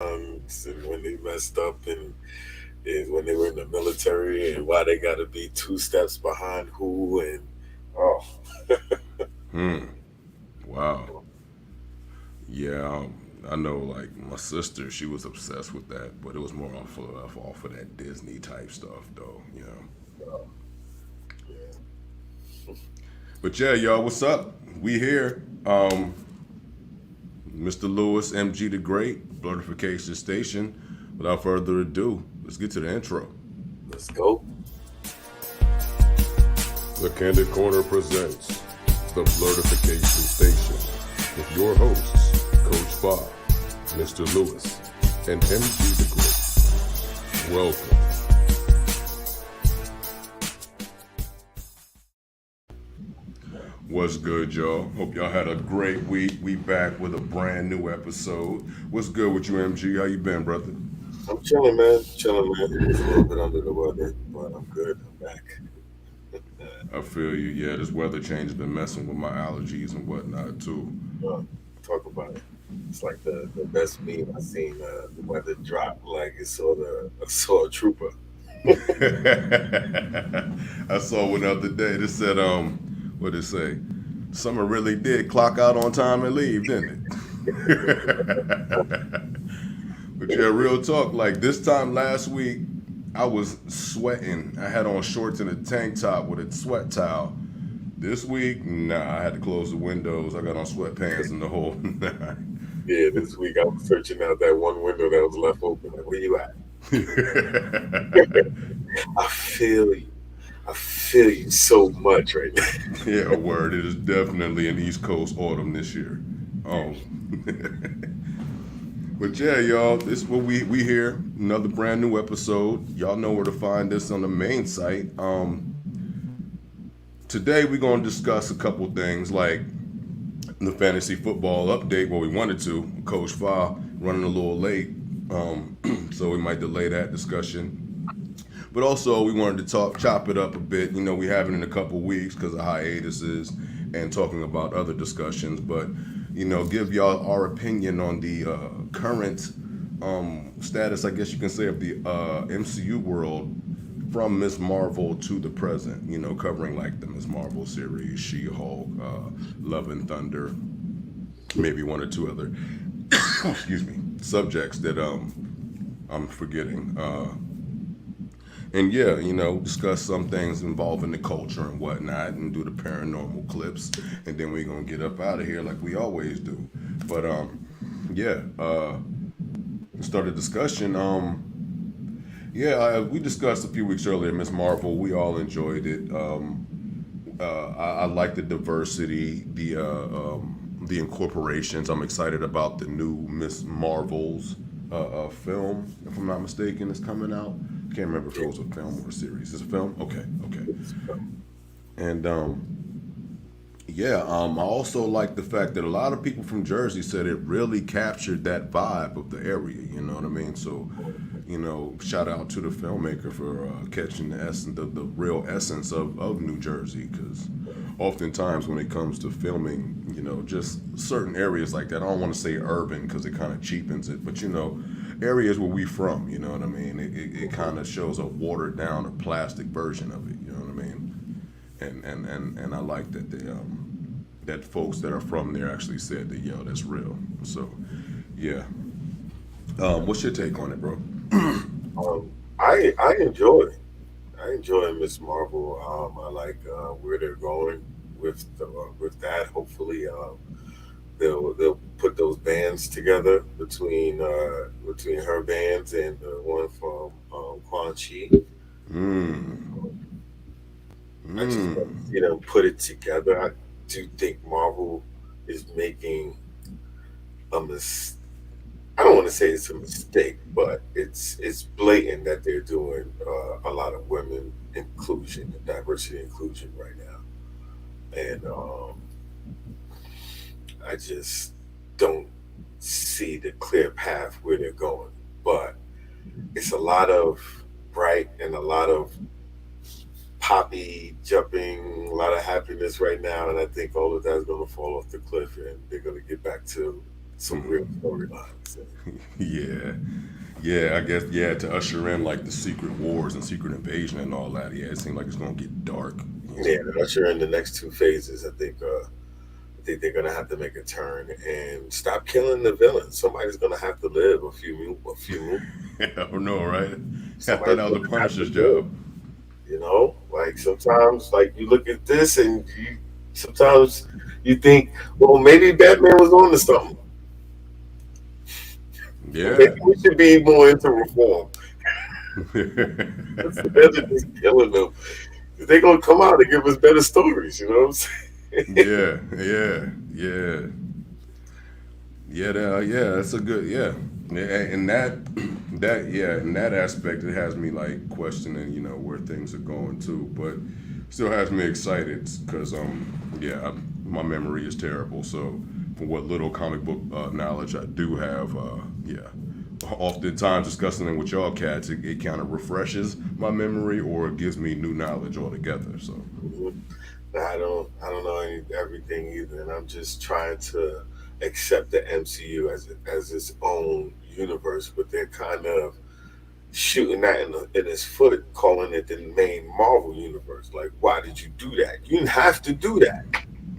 and when they messed up and when they were in the military and why they got to be two steps behind who and oh Hmm. Wow. Yeah. I know. Like my sister, she was obsessed with that, but it was more off of that Disney type stuff, though. You know. yeah. But yeah, y'all, what's up? We here. Mr. Lewis, MG the Great, Blerdification Station. Without further ado, let's get to the intro. Let's go. The Candid Corner presents the Blerdification Station with your hosts, Coach Bob, Mr. Lewis, and MG the Great. Welcome. What's good, y'all? Hope y'all had a great week. We back with a brand new episode. What's good with you, MG? How you been, brother? I'm chilling, man. Chilling, man. Just a little bit under the weather, but I'm good. I'm back. I feel you. Yeah, this weather change has been messing with my allergies and whatnot too. Uh, talk about it. It's like the best meme I seen. The weather drop like it saw a trooper. I saw one the other day that said, what did it say? Summer really did clock out on time and leave, didn't it? But yeah, real talk. Like this time last week, I was sweating. I had on shorts and a tank top with a sweat towel. This week, nah, I had to close the windows. I got on sweatpants and the whole nine. Yeah, this week I was searching out that one window that was left open. Like, where you at? I feel you. I feel you so much right now. Yeah, word. It is definitely an East Coast autumn this year. Um, but yeah, y'all, this is what we here. Another brand new episode. Y'all know where to find this on the main site. Today we're gonna discuss a couple things like the fantasy football update. What we wanted to. Coach Fa running a little late, so we might delay that discussion. But also, we wanted to chop it up a bit. You know, we haven't in a couple weeks because of hiatuses and talking about other discussions. But you know, give y'all our opinion on the current status, I guess you can say, of the MCU world from Miss Marvel to the present. You know, covering like the Miss Marvel series, She-Hulk, Love and Thunder, maybe one or two other excuse me subjects that I'm forgetting. And yeah, you know, discuss some things involving the culture and whatnot, and do the paranormal clips, and then we're gonna get up out of here like we always do. But yeah, start a discussion. Yeah, we discussed a few weeks earlier Miss Marvel. We all enjoyed it. I like the diversity, the incorporations. I'm excited about the new Miss Marvel's film, if I'm not mistaken, is coming out. Can't remember if it was a film or a series. Is it a film? Okay, okay. And yeah, I also like the fact that a lot of people from Jersey said it really captured that vibe of the area. You know what I mean? So, you know, shout out to the filmmaker for catching the real essence of New Jersey. Because oftentimes when it comes to filming, you know, just certain areas like that, I don't want to say urban because it kind of cheapens it, but you know, areas where we from, you know what I mean? It kind of shows a watered down or plastic version of it. You know what I mean? And I like that that folks that are from there actually said that, yo, that's real. So yeah. What's your take on it, bro? I enjoy. I enjoy Miss Marvel. I like where they're going with that. Hopefully, they'll put those bands together between her bands and the one from Quan Chi. Mm. I just want Mm. to see them put it together. I do think Marvel is making a mis. I don't want to say it's a mistake, but it's blatant that they're doing a lot of women inclusion and diversity inclusion right now, and I just don't see the clear path where they're going. But it's a lot of bright and a lot of poppy jumping, a lot of happiness right now, and I think all of that is going to fall off the cliff, and they're going to get back to some real storylines. Yeah, yeah. I guess yeah to usher in like the secret wars and secret invasion and all that. Yeah, it seemed like it's gonna get dark. You Yeah, know. and usher in the next two phases. I think they're gonna have to make a turn and stop killing the villains. Somebody's gonna have to live a few movies. I don't know, right? I thought Somebody's that was the gonna have to Punisher's live. job. You know, like sometimes, like you look at this and you sometimes you think, well, maybe Batman was on to something. Maybe Yeah. we should be more into reform instead of just killing them. They're gonna come out and give us better stories. You know what I'm saying? yeah, yeah, yeah, yeah. Yeah, that's a good yeah. And that in that aspect, it has me like questioning, where things are going too. But still has me excited because yeah, my memory is terrible. So from what little comic book knowledge I do have, yeah. Oftentimes discussing it with y'all cats, it kind of refreshes my memory or it gives me new knowledge altogether. So Mhm. I don't know everything either, and I'm just trying to accept the MCU as its own universe, but they're kind of shooting that in his foot, calling it the main Marvel universe. Like, why did you do that? You didn't have to do that.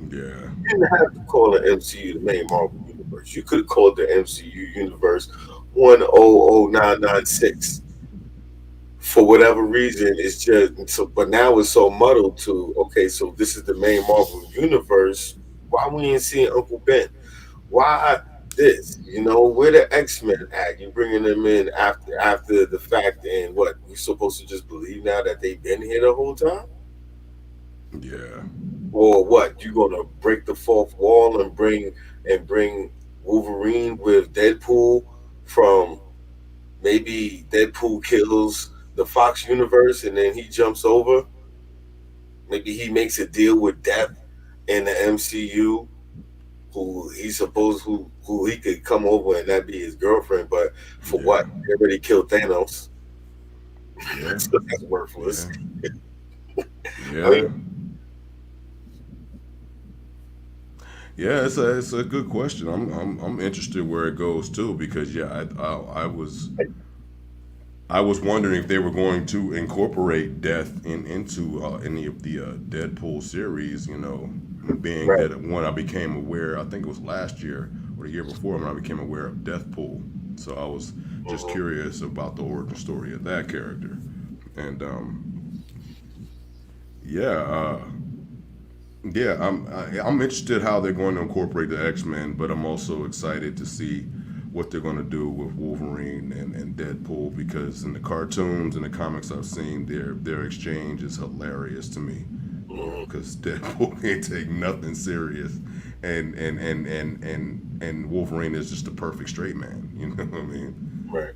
yeah, You didn't have to call the MCU the main Marvel universe. You could have called the MCU universe 100996. For whatever reason, it's just so. But now it's so muddled to okay. So this is the main Marvel universe. Why we ain't seeing Uncle Ben? Why this? You know, where the X-Men at? You bringing them in after the fact, and what we supposed to just believe now that they've been here the whole time, yeah, or what? You gonna break the fourth wall and bring Wolverine with Deadpool from maybe Deadpool kills the Fox universe and then he jumps over. Maybe he makes a deal with Death in the MCU, who he could come over and that be his girlfriend. But for yeah, what? He already killed Thanos, yeah, so that's worthless. yeah, I yeah. mean, Yeah, it's a good question. I'm interested where it goes too because yeah, I was wondering if they were going to incorporate death into any of the Deadpool series. Being right. that one I became aware. I think it was last year or the year before when I became aware of Deathpool. So I was just Hmm. curious about the origin story of that character, and yeah, yeah, I'm interested how they're going to incorporate the X-Men, but I'm also excited to see what they're going to do with Wolverine and Deadpool because in the cartoons and the comics I've seen, their exchange is hilarious to me. Hmm. Because Deadpool can't take nothing serious, and Wolverine is just a perfect straight man. You know what I mean? Right.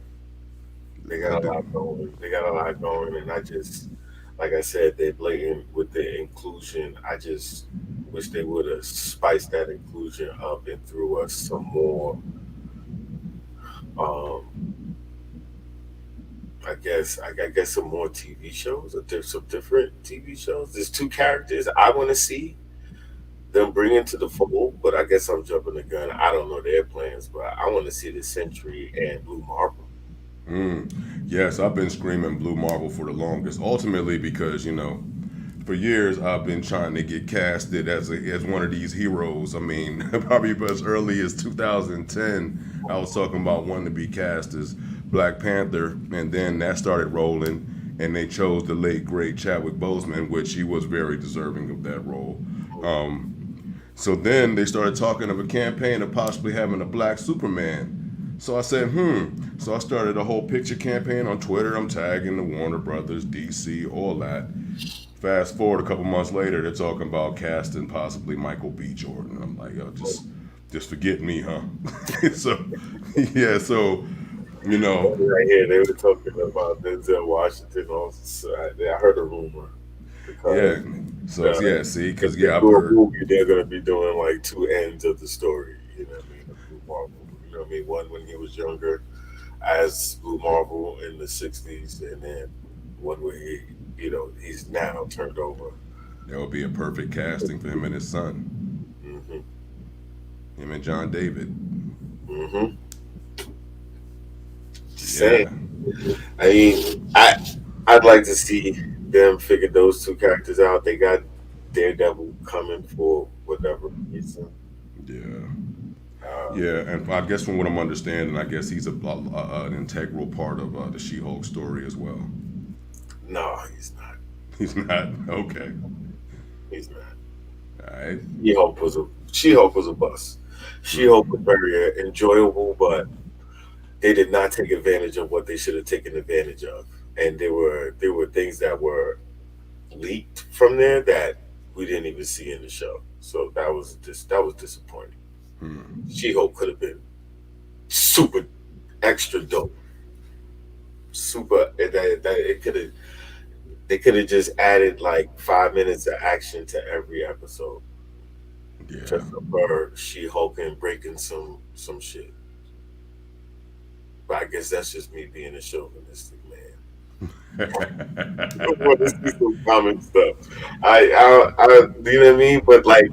They I got a did. lot going. They got a lot going, and I just, like I said, they're blatant with the inclusion. I just wish they would have spiced that inclusion up and threw us some more. Um, I guess some more TV shows. Some different TV shows. There's two characters I want to see them bring into the fold, but I guess I'm jumping the gun. I don't know their plans, but I want to see the Century and Blue Marble. Mm. Yes, I've been screaming Blue Marvel for the longest. Ultimately, because for years I've been trying to get casted as one of these heroes. I mean, probably as early as 2010, I was talking about wanting to be cast as Black Panther, and then that started rolling, and they chose the late great Chadwick Boseman, which he was very deserving of that role. So then they started talking of a campaign of possibly having a black Superman. So I said, So I started a whole picture campaign on Twitter. I'm tagging the Warner Brothers, DC, all that. Fast forward a couple months later, they're talking about casting possibly Michael B. Jordan. I'm like, yo, just forget me, huh? so yeah, so you know, Right here, they were talking about Denzel Washington. Also, I heard a rumor because yeah. So yeah, see, if because they yeah, I've do a heard. movie, they're gonna be doing like two ends of the story. You know what I mean? Of Blue Marvel. You know what I mean? One when he was younger as Blue Marvel in the '60s, and then one where he's now turned over. That would be a perfect casting for him and his son, Hmm. him and John David. Hmm. Just saying. Yeah, I mean, I'd like to see them figure those two characters out. They got Daredevil coming for whatever reason. yeah, Uh, yeah. And I guess from what I'm understanding, I guess he's an integral part of the She-Hulk story as well. no, he's not. He's not okay. He's not. All right. She Hulk was a bust. She Hulk was Mm, very enjoyable, but they did not take advantage of what they should have taken advantage of. And there were things that were leaked from there that we didn't even see in the show. So that was disappointing. mm, She Hulk could have been super extra dope. Super that it could have they could have just added like 5 minutes of action to every episode. yeah. Just of her She Hulk and breaking some shit. But I guess that's just me being a chauvinistic man. I want to see some common stuff. You know what I mean? But like,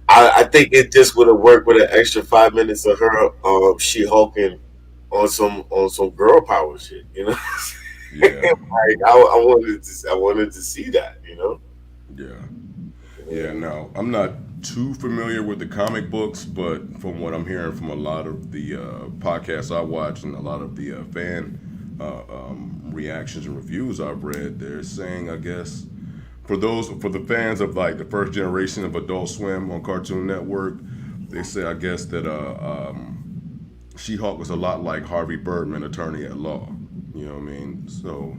I think it just would have worked with an extra 5 minutes of her, she hulking on some girl power shit. You know, Yeah, like I wanted to see that. You know. yeah, yeah. Yeah. Now, I'm not too familiar with the comic books, but from what I'm hearing from a lot of the podcasts I watch and a lot of the fan reactions and reviews I've read, they're saying, I guess, for the fans of like the first generation of Adult Swim on Cartoon Network, they say, I guess that She-Hulk was a lot like Harvey Birdman, attorney at law. You know what I mean? So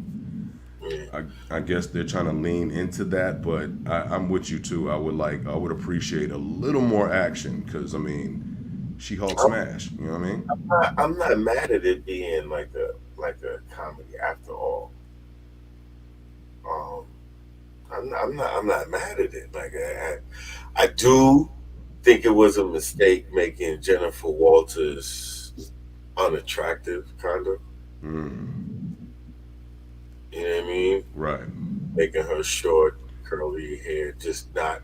Yeah. I guess they're trying to lean into that, but I'm with you too. I would appreciate a little more action because I mean, She-Hulk I'm smash. You know what I mean? I'm not mad at it being like a comedy after all. Um, I'm not mad at it. Like I do think it was a mistake making Jennifer Walters unattractive, kind of. Mm, You know what I mean? right. Making her short, curly hair, just not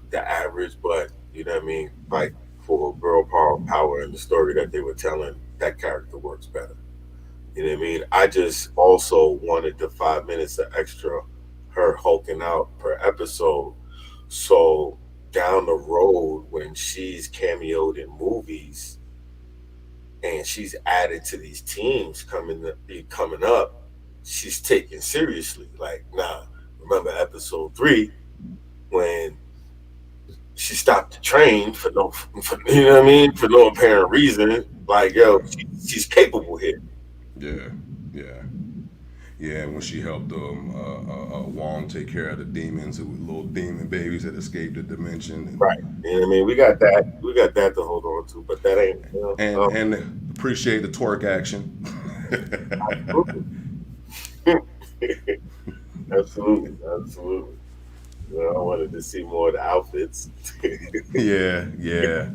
the average, but you know what I mean? Like for girl power and the story that they were telling, that character works better. You know what I mean? I just also wanted the 5 minutes of extra her hulking out per episode. So down the road, when she's cameoed in movies and she's added to these teams coming up, she's taken seriously. Like, nah, remember episode 3 when she stopped the train you know what I mean, for no apparent reason. Like, yo, Yeah. she's capable here. Yeah. Yeah. Yeah, when she helped Wong take care of the demons, who were little demon babies that escaped the dimension, Right. You know what I mean? We got that to hold on to, but that ain't, and appreciate the twerk action. absolutely. Absolutely, absolutely. I wanted to see more of the outfits. Yeah, yeah,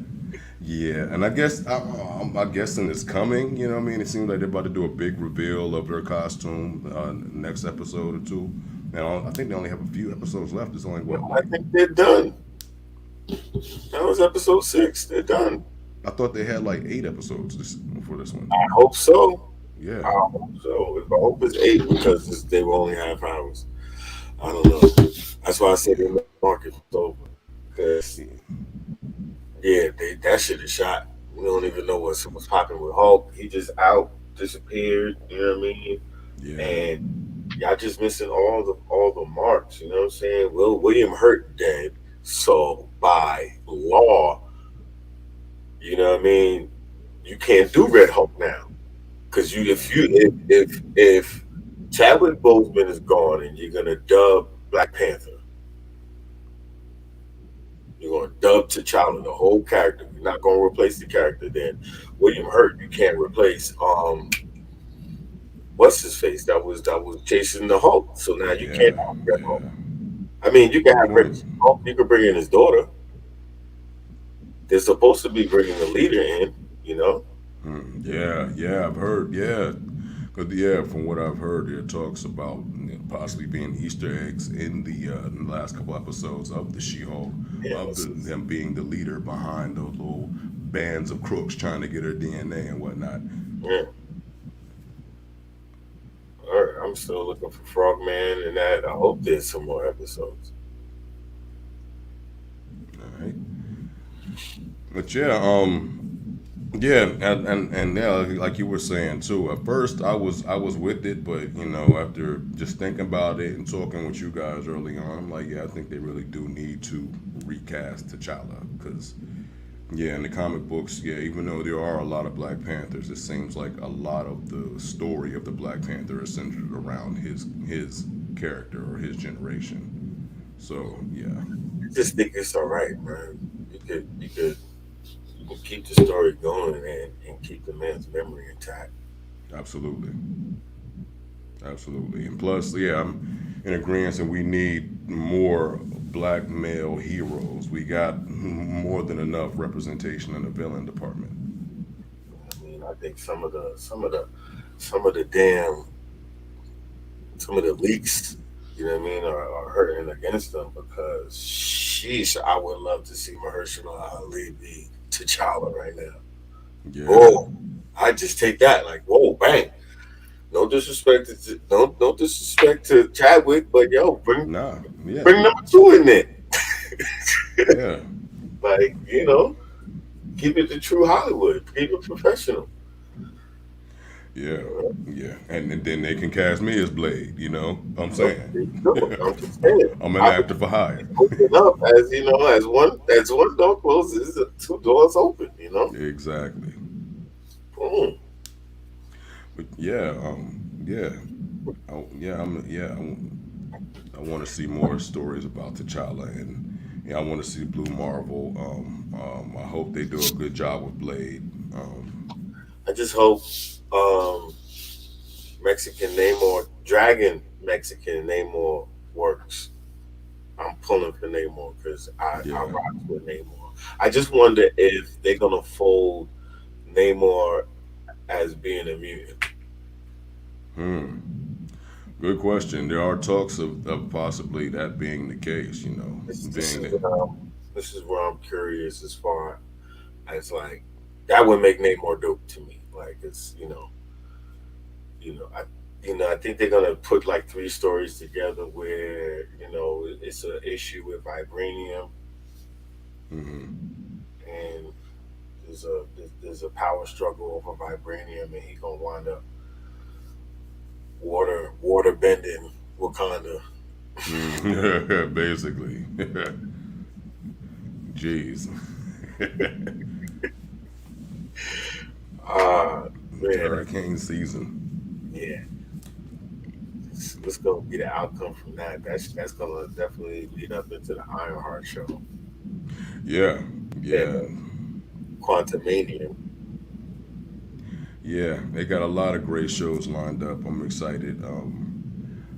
yeah. And I guess I'm guessing it's coming. You know what I mean? It seems like they're about to do a big reveal of her costume next episode or two. Now I think they only have a few episodes left. It's only what, I like, think they're done. That was episode 6. They're done. I thought they had like 8 episodes for this one. I hope so. I Yeah, hope so. If I hope it's 8 because they were only half hours. I don't know. That's why I said yeah, the market was over. Because yeah, yeah, that shit is shot. We don't even know what's popping with Hulk. He just out, disappeared. You know what I mean? yeah, And y'all just missing all the marks. You know what I'm saying? Well, William Hurt dead, so by law, you know what I mean. You can't do Red Hulk now because if Chadwick Boseman is gone and you're gonna dub Black Panther, you're gonna dub T'Challa the whole character. You're not gonna replace the character. Then William Hurt, you can't replace. What's his face? That was chasing the Hulk. So now you can't yeah, have Red Hulk. yeah. I mean, you can The have Red point. Hulk. You could bring in his daughter. They're supposed to be bringing the leader in. You know. Yeah, yeah, I've heard. Yeah, but yeah, from what I've heard, there talks about possibly being Easter eggs in the last couple episodes of the She-Hulk, Yeah. of them being the leader behind those little bands of crooks trying to get her DNA and whatnot. Yeah. All right. I'm still looking for Frogman and that. I hope there's some more episodes. All right, but yeah, yeah, and yeah, like you were saying too. At first, I was with it, but after just thinking about it and talking with you guys early on, I'm like, yeah, I think they really do need to recast T'Challa because yeah, in the comic books, yeah, even though there are a lot of Black Panthers, it seems like a lot of the story of the Black Panther is centered around his character or his generation. So yeah, I just think it's all right, man. You could keep the story going and keep the man's memory intact. absolutely. Absolutely. And plus, yeah, I'm in agreement that we need more black male heroes. We got more than enough representation in the villain department. I mean, I think some of the damn some of the leaks, you know what I mean, are hurting against them because sheesh, I would love to see Mahershala Ali be T'Challa right now. Yeah. Oh, I just take that like whoa, bang. No disrespect to Chadwick, but yo, Nah. Yeah. bring number two in there. Yeah. Like keep it to true Hollywood, keep it professional. Yeah. Yeah. And then they can cast me as Blade, I'm No, saying. there you go. I'm just saying. I'm an I actor for hire. open up as one door closes, two doors open. Exactly. Boom. But yeah, yeah. Yeah, I want to see more stories about T'Challa, and I want to see Blue Marvel. I hope they do a good job with Blade. I just hope um, Mexican Namor, Dragon Mexican Namor works. I'm pulling for Namor because I Yeah. rock with Namor. I just wonder if they're gonna fold Namor as being a mutant. Hmm. Good question. There are talks of possibly that being the case. This Being is that. this is where I'm curious as far as like that would make Namor dope to me. Like it's you know I I think they're gonna put like three stories together where it's an issue with vibranium Hmm. and there's a power struggle over vibranium and he gonna wind up water bending Wakanda. Basically. Jeez. Ah man, Hurricane season. yeah. What's gonna be the outcome from that? That's gonna definitely lead up into the Ironheart show Yeah. and Yeah. Quantumanium. Yeah, they got a lot of great shows lined up. I'm excited.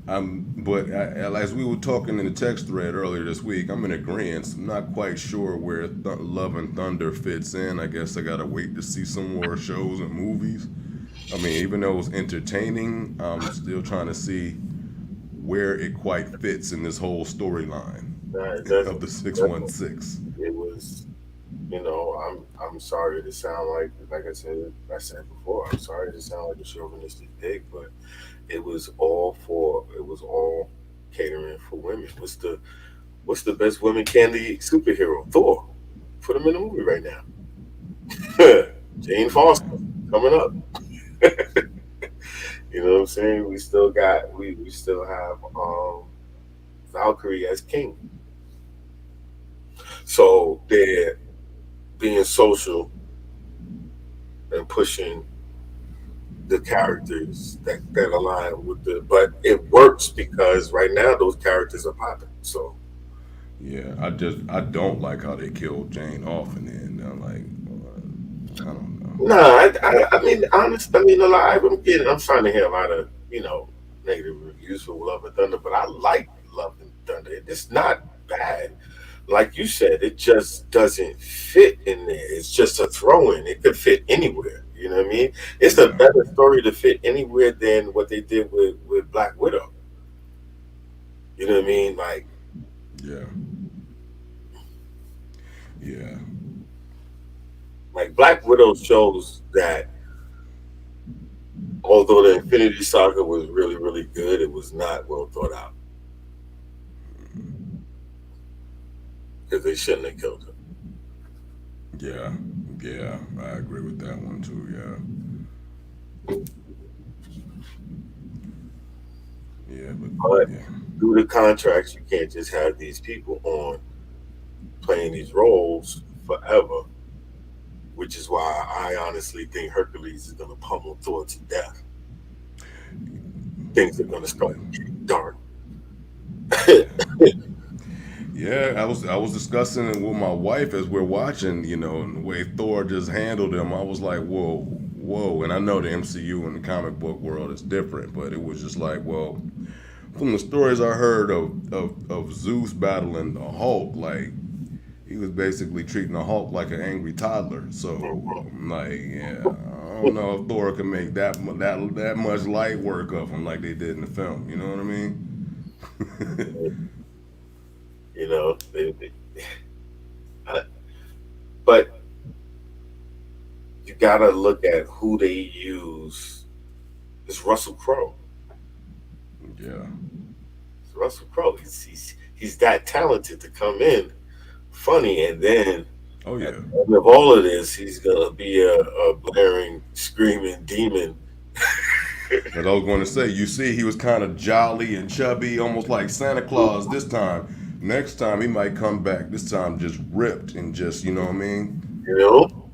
As we were talking in the text thread earlier this week, I'm in agreement. I'm not quite sure where Love and Thunder fits in. I guess I gotta wait to see some more shows and movies. I mean, even though it was entertaining, I'm still trying to see where it quite fits in this whole storyline It of doesn't. the It six one doesn't. six. It was. I'm sorry to sound I said before. I'm sorry to sound like a chauvinistic pig, but it was all catering for women. What's the best women candy superhero? Thor. Put him in a movie right now. Jane Yeah, Foster coming up. You know what I'm saying? We still have Valkyrie as king. So they're being social and pushing the characters that align with but it works because right now those characters are popping. So yeah. I don't like how they killed Jane off, and then I'm like, I don't know. no, I mean honest. I mean alive. I'm trying to hear a lot of negative reviews for Love and Thunder, but I like Love and Thunder. It's not bad. Like you said, it just doesn't fit in there. It's just a throw in. It could fit anywhere. You know what I mean? It's a Yeah, better story to fit anywhere than what they did with Black Widow. You know what I mean? Like yeah, yeah. Like Black Widow shows that although the Infinity Saga was really, really good, it was not well thought out because they shouldn't have killed her. Yeah, yeah, I agree with that one too. Yeah, yeah, but But yeah, due to contracts, you can't just have these people on playing these roles forever, which is why I honestly think Hercules is going to pummel Thor to death. Things are going to start but getting dark. yeah. Yeah, I was discussing it with my wife as we're watching, and the way Thor just handled him. I was like, whoa, whoa. And I know the MCU and the comic book world is different, but it was just like, well, from the stories I heard of Zeus battling the Hulk, like he was basically treating the Hulk like an angry toddler. So I'm like, yeah, I don't know if Thor can make that much light work of him like they did in the film. You know what I mean? you know, but you got to look at who they use. It's Russell Crowe. Yeah. It's Russell Crowe. He's that talented to come in funny, and then Oh at yeah. the end of all of this, he's gonna be a blaring, screaming demon. As I was going to say, you see, he was kind of jolly and chubby, almost like Santa Claus this time. Next time, he might come back. This time, just ripped and just, you know what I mean? You know,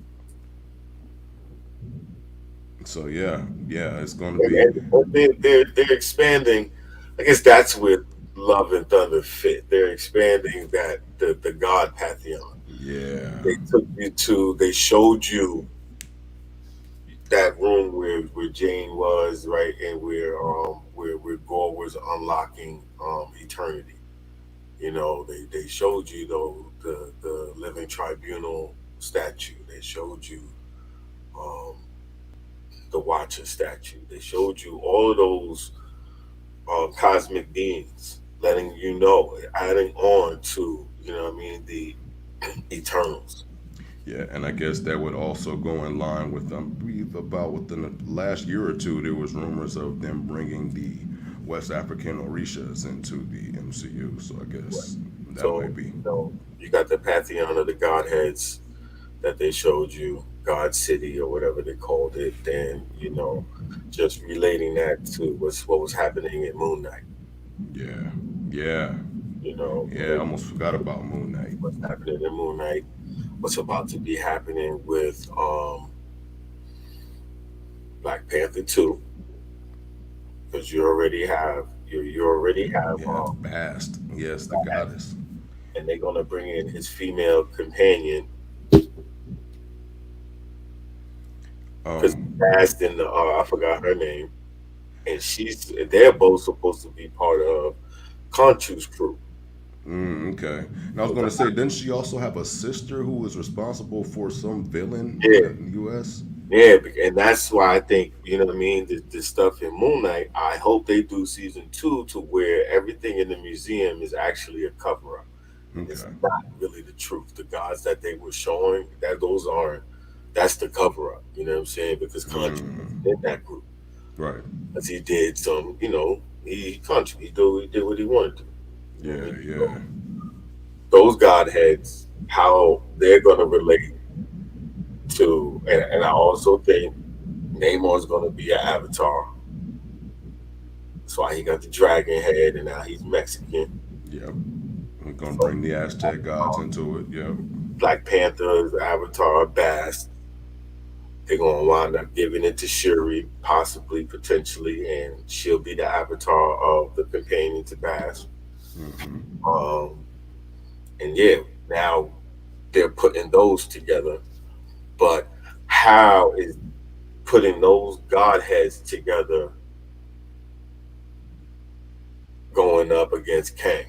So yeah, yeah, it's going to and, be, they're expanding. I guess that's where Love and Thunder fit. They're expanding that the God pantheon. yeah, They took you to. They showed you that room where Jane was, right, and where Gore was unlocking eternity. You know, they showed you though the living tribunal statue. They showed you um, the Watcher statue. They showed you all of those cosmic beings, letting you know, adding on to what I mean, the Eternals. yeah. And I guess that would also go in line with about within the last year or two, there was rumors of them bringing the West African Orishas into the MCU. So I Right. guess that So might be, you got the pantheon of the godheads that they showed you, God City or whatever they called it, then just relating that to what was happening in Moon Knight, yeah, yeah, yeah. I relating almost forgot about Moon Knight. what's happening in Moon Knight, what's about to be happening with Black Panther 2, because you already have We have Bast, yes, the Bast, goddess. and they're gonna bring in his female companion because Um, Bast and I forgot her name, and they're both supposed to be part of Conchu's crew. okay. And I was going to say, didn't she also have a sister who was responsible for some villain Yeah, in the U.S.? yeah, and that's why I think what I mean. The stuff in Moon Knight, I hope they do season 2 to where everything in the museum is actually a cover up. It's Okay. not really the truth. The gods that they were showing, those aren't. That's the cover up. You know what I'm saying? Because Conchu was Mm, in that group, right. as he did some. He Conchu. He did what he wanted to. You know what I Yeah, mean? yeah, So those godheads, how they're gonna relate to, and I also think Namor's gonna be an avatar. That's why he got the dragon head, and now he's Mexican. yep. We're going to So bring the Aztec gods into it. Yep. Black Panther's avatar, Bast. They're gonna wind up giving it to Shuri, possibly, potentially, and she'll be the avatar of the companion to Bast. Hmm. Um, and yeah, now they're putting those together. But how is putting those godheads together going up against Kang?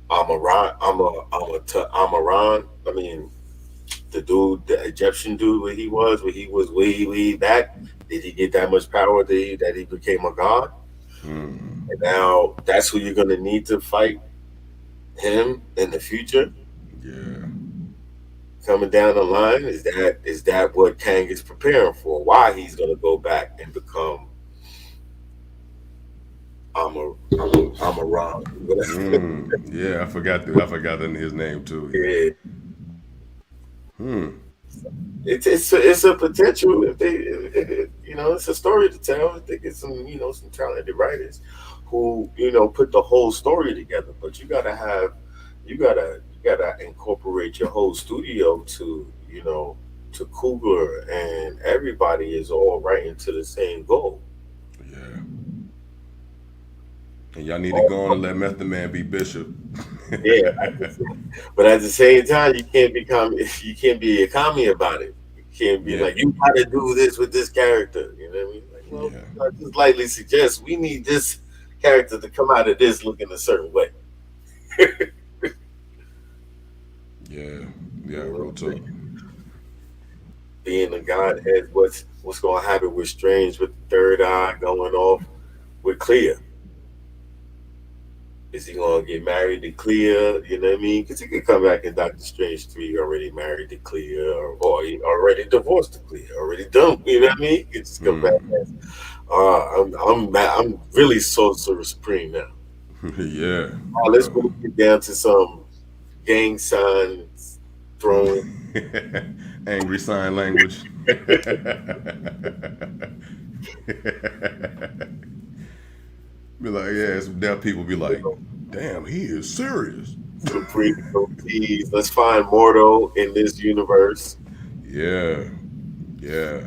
Amaran. I mean, the dude, the Egyptian dude, where he way back. Did he get that much power that he became a god? Mm, And now that's who you're gonna need to fight him in the future. yeah. coming down the line? Is that what Kang is preparing for? Why he's going to go back and become I'm a Ron? Yeah, I forgot his name too. Yeah. Yeah, Hmm. it's a potential if they it's a story to tell. I think it's some some talented writers who put the whole story together. But you gotta incorporate your whole studio to Coogler, and everybody is all writing to the same goal. Yeah. And y'all need to go on and let Method Man be Bishop. Yeah, but at the same time, you can't be a commie about it. You can't be Yeah. like you got to do this with this character. You know what I mean? Like, well, Yeah. I just lightly suggest we need this character to come out of this looking a certain way. Yeah. Yeah. You know what Real I'm talk. saying? Being a godhead, what's going to happen with Strange with the third eye going off with Clea? Is he gonna get married to Clea? You know what I mean? Because he could come back in Doctor Strange 3 already married to Clea, or he already divorced to Clea, already done. You know what I mean? He could just come back Hmm. as I'm really Sorcerer Supreme now. Yeah. Let's Yeah. go get down to some gang signs throwing. Angry sign language. Be like, yeah, some deaf people be You like, know, damn, he is serious. Supreme goatees. Let's find Mordo in this universe. Yeah, yeah.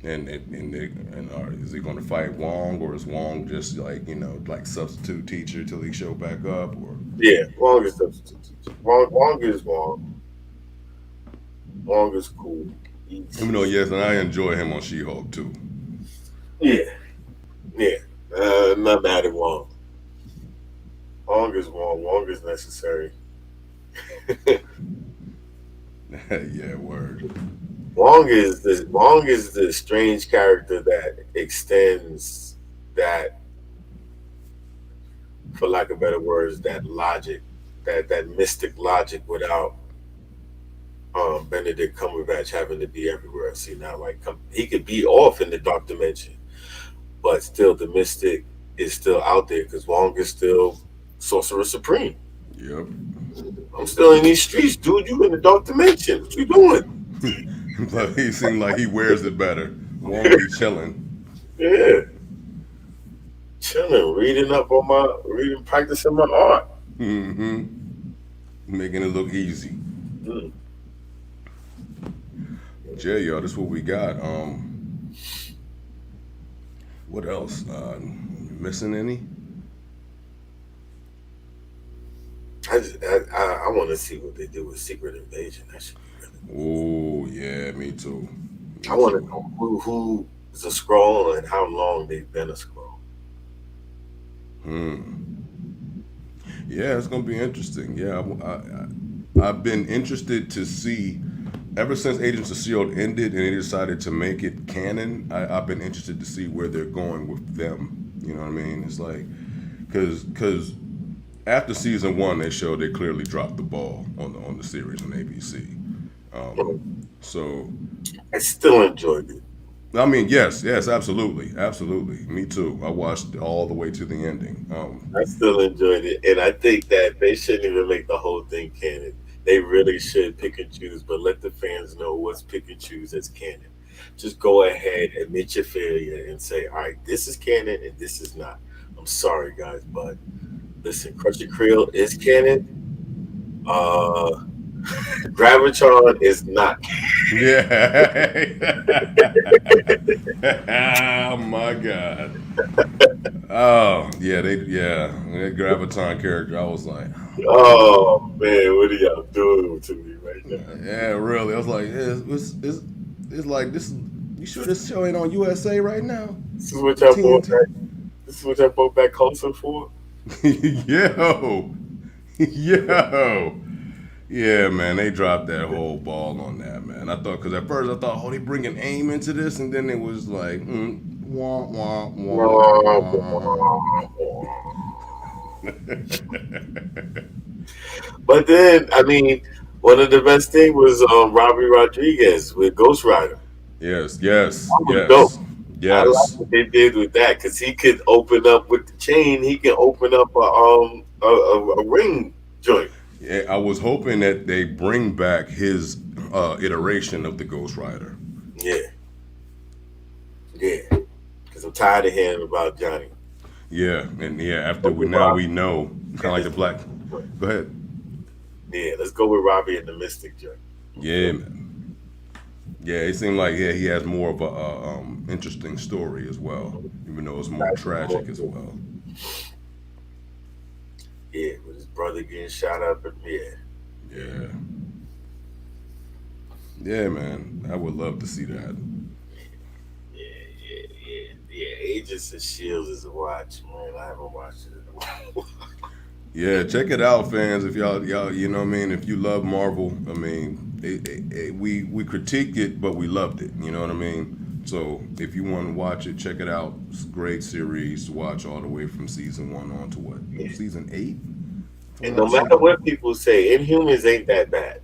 Is he going to fight Wong, or is Wong just like like substitute teacher till he show back up? Or Yeah, Wong is substitute teacher. Wong is Wong. Wong is cool. even though yes, and I enjoy him on She Hulk too. Yeah, yeah. I'm not mad at Wong. Wong is Wong. Wong is necessary. Yeah, word. Wong is the strange character that extends that, for lack of better words, that logic, that mystic logic without Benedict Cumberbatch having to be everywhere. See now, like he could be off in the dark dimension, but still the mystic is still out there because Wong is still Sorcerer Supreme. Yep. I'm still in these streets, dude. You in the dark dimension? What you doing? But he seemed like he wears it better. Wong be chilling. Yeah, chilling, reading, practicing my art. Hmm. Making it look easy. Mm. Yeah, y'all, that's what we got. What else? Missing any? I want to see what they do with Secret Invasion. That should be really cool. Oh yeah, me too. I Me want to too. know who is a scroll and how long they've been a scroll. Hmm. Yeah, it's gonna be interesting. Yeah, I've been interested to see ever since Agents of Shield ended and they decided to make it canon. I've been interested to see where they're going with them. You know what I mean? It's like because after season one, they showed they clearly dropped the ball on the series on ABC. Um, so I still enjoyed it. I mean, yes, yes, absolutely, absolutely. Me too. I watched all the way to the ending. I still enjoyed it, and I think that they shouldn't even make the whole thing canon. They really should pick and choose, but let the fans know what's pick and choose as canon. Just go ahead, admit your failure, and say, "All right, this is canon and this is not." I'm sorry, guys, but listen, Crusher Creel is canon. Uh, Gravitron is not. Yeah. Oh my god. Oh yeah, that Graviton character. I was like, Oh man, what are y'all doing to me right now? yeah, really. I was like, it's like this. You sure this show ain't on USA right now? This is what y'all brought TNT. back. This is what y'all brought back closer for. Yo, yo. Yeah, man, they dropped that whole ball on that, man. I thought, because at first I thought, oh, they bringing AIM into this, and then it was like, wah, wah, wah, wah. But then, I mean, One of the best thing was Robbie Rodriguez with Ghost Rider. Yes, yes, That was dope. yes, I like yes. what they did with that because he could open up with the chain. He can open up a ring joint. Yeah, I was hoping that they bring back his iteration of the Ghost Rider. Yeah, yeah. Because I'm tired of hearing about Johnny. Yeah, and yeah, after Go we with now we Robbie know, kind of and like the his black. joint. Go ahead. Yeah, let's go with Robbie and the Mystic joint. Yeah, man. Yeah, it seemed like yeah he has more of a interesting story as well, even though it's more tragic as well. Yeah, with his brother getting shot up, and yeah, yeah, Yeah, yeah, man. I would love to see that. yeah. Agents of Shields is a watch, man. I haven't watched it in a while. Yeah, check it out, fans. If y'all, you know what I mean. If you love Marvel, I mean, we critiqued it, but we loved it. You know what I mean. So if you want to watch it, check it out. It's a great series to watch all the way from season 1 on to what Yeah. season 8, if I'm And no not matter mistaken. what people say, Inhumans ain't that bad.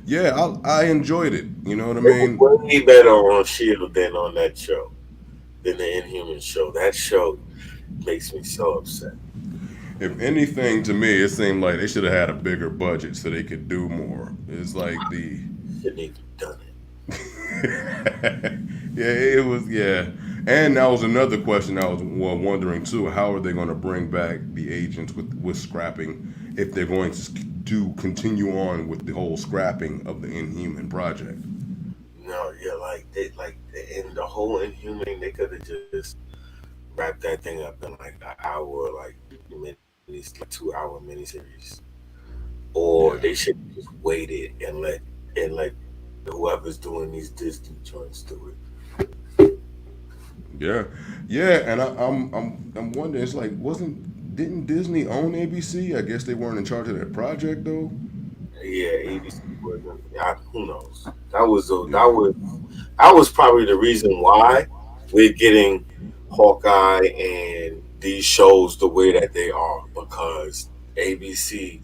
Yeah, I enjoyed it. You know what I It was mean. way better on Shield than on that show, than the Inhuman show. That show makes me so upset. If anything, to me, it seemed like they should have had a bigger budget so they could do more. It's like the Shouldn't even done it. yeah, it was yeah. And that was another question I was wondering too. How are they going to bring back the agents with scrapping if they're going to continue on with the whole scrapping of the Inhuman project? No, yeah, like in the whole Inhuman, they could have just wrapped that thing up in like an hour, like mini, like 2 hour miniseries, or Yeah, they should have just waited and let whoever's doing these Disney joints do it. yeah, yeah. And I'm wondering. It's like wasn't didn't Disney own ABC? I guess they weren't in charge of that project though. Yeah, ABC wasn't. Who knows? That was the Yeah, that was probably the reason why we're getting Hawkeye and these shows the way that they are because ABC,